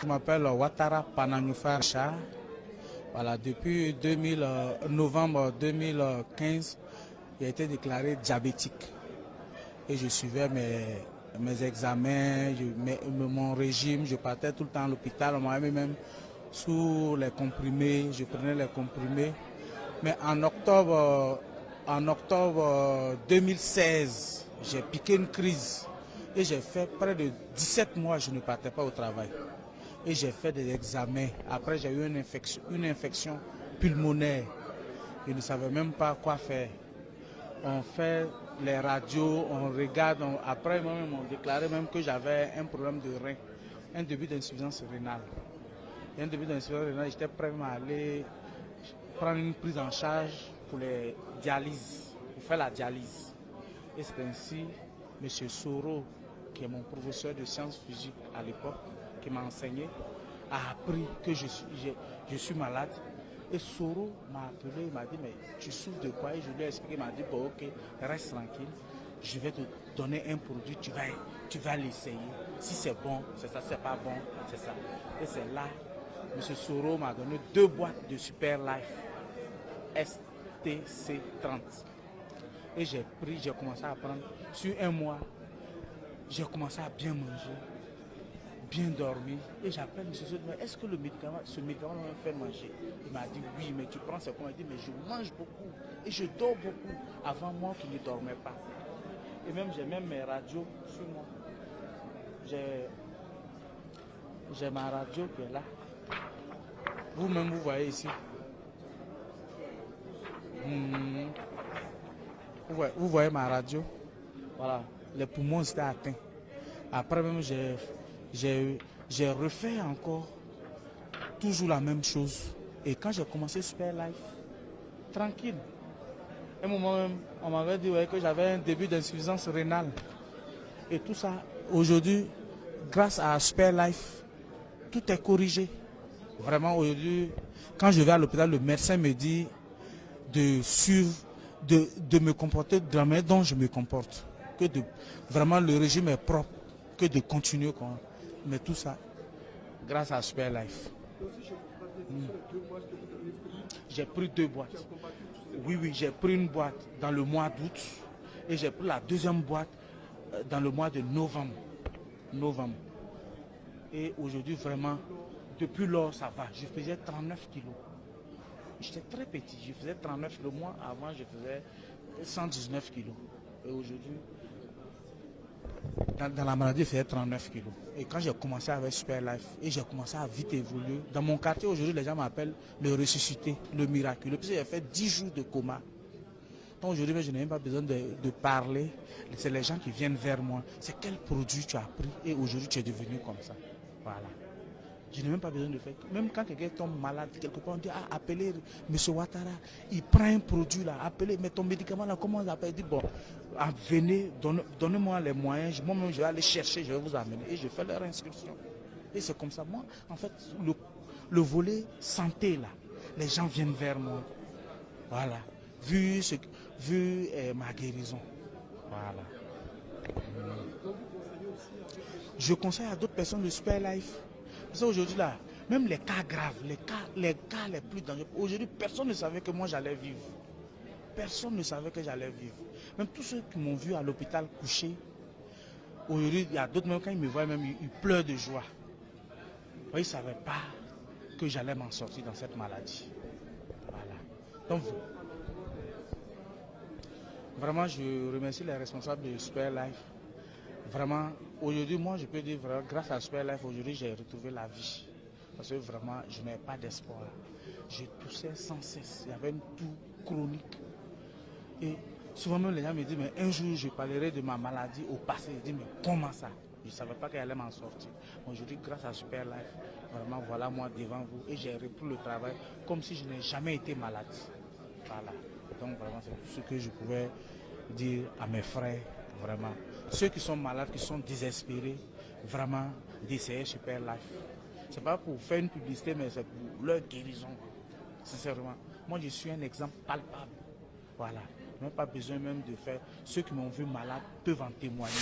Je m'appelle Ouattara Panagnofa Richard. Voilà, depuis novembre 2015, j'ai été déclaré diabétique. Et je suivais mes examens, mon régime, je partais tout le temps à l'hôpital, on m'a mis même sous les comprimés, je prenais les comprimés. Mais en octobre 2016, j'ai piqué une crise et j'ai fait près de 17 mois, je ne partais pas au travail. Et j'ai fait des examens. Après, j'ai eu une infection pulmonaire. Je ne savais même pas quoi faire. On fait les radios, on regarde. Après, ils m'ont déclaré même que j'avais un problème de rein, un début d'insuffisance rénale. Et un début d'insuffisance rénale, j'étais prêt à aller prendre une prise en charge pour les dialyses, pour faire la dialyse. Et c'est ainsi, M. Soro, qui est mon professeur de sciences physiques à l'époque, qui m'a enseigné, a appris que je suis malade. Et Soro m'a appelé, il m'a dit, mais tu souffres de quoi? Et je lui ai expliqué, il m'a dit, bon, ok, reste tranquille, je vais te donner un produit, tu vas l'essayer. Si c'est bon, c'est ça, c'est pas bon, c'est ça. Et c'est là, M. Soro m'a donné 2 boîtes de Super Life STC30. Et j'ai commencé à prendre, sur un mois, j'ai commencé à bien manger, bien dormir. Et j'appelle M. Soro, est-ce que ce médicament me fait manger? Il m'a dit oui, mais tu prends ce qu'on m'a dit, mais je mange beaucoup et je dors beaucoup. Avant moi qui ne dormais pas. Et même j'ai même mes radios sur moi. J'ai ma radio qui est là. Vous-même, vous voyez ici. Vous voyez ma radio. Voilà, les poumons étaient atteints. Après même, j'ai refait encore toujours la même chose. Et quand j'ai commencé Super Life, tranquille. À un moment même, on m'avait dit ouais, que j'avais un début d'insuffisance rénale. Et tout ça, aujourd'hui, grâce à Super Life, tout est corrigé. Vraiment, aujourd'hui, quand je vais à l'hôpital, le médecin me dit de suivre, de me comporter de la manière dont je me comporte. Vraiment, le régime est propre, que de continuer. Mais tout ça, grâce à Super Life. J'ai pris 2 boîtes. Oui, j'ai pris une boîte dans le mois d'août et j'ai pris la deuxième boîte dans le mois de novembre. Et aujourd'hui, vraiment, depuis lors, ça va. Je faisais 39 kilos. J'étais très petit. Je faisais 39 le mois avant, je faisais 119 kilos. Et aujourd'hui, dans la maladie, je faisais 39 kilos. Et quand j'ai commencé avec Super Life, et j'ai commencé à vite évoluer, dans mon quartier, aujourd'hui, les gens m'appellent le ressuscité, le miraculeux. Parce que j'ai fait 10 jours de coma. Donc aujourd'hui, je n'ai même pas besoin de parler. C'est les gens qui viennent vers moi. C'est quel produit tu as pris et aujourd'hui, tu es devenu comme ça. Voilà. Je n'ai même pas besoin de faire. Même quand quelqu'un tombe malade, quelque part, on dit, appelez M. Ouattara, il prend un produit là, appelez, mais ton médicament là, comment on l'appelle? Il dit, bon, venez, donnez-moi les moyens, moi-même je vais aller chercher, je vais vous amener. Et je fais leur inscription. Et c'est comme ça. Moi, en fait, le volet santé là, les gens viennent vers moi. Voilà. Vu ma guérison. Voilà. Je conseille à d'autres personnes de Super Life. Parce qu'aujourd'hui là, même les cas graves, les cas les plus dangereux, aujourd'hui personne ne savait que moi j'allais vivre. Personne ne savait que j'allais vivre. Même tous ceux qui m'ont vu à l'hôpital couché, aujourd'hui il y a d'autres, même quand ils me voient, même ils pleurent de joie. Ils ne savaient pas que j'allais m'en sortir dans cette maladie. Voilà. Donc vraiment je remercie les responsables de Super Life. Vraiment, aujourd'hui, moi, je peux dire, vraiment, grâce à Super Life, aujourd'hui, j'ai retrouvé la vie. Parce que vraiment, je n'avais pas d'espoir. Je toussais sans cesse. Il y avait une toux chronique. Et souvent, même les gens me disent, mais un jour, je parlerai de ma maladie au passé. Je dis, mais comment ça? Je ne savais pas qu'elle allait m'en sortir. Aujourd'hui, grâce à Super Life, vraiment, voilà moi devant vous. Et j'ai repris le travail comme si je n'ai jamais été malade. Voilà. Donc, vraiment, c'est tout ce que je pouvais dire à mes frères. Vraiment, ceux qui sont malades, qui sont désespérés, vraiment d'essayer Super Life. Ce n'est pas pour faire une publicité, mais c'est pour leur guérison. Sincèrement, moi je suis un exemple palpable. Voilà, même pas besoin même de faire. Ceux qui m'ont vu malade peuvent en témoigner.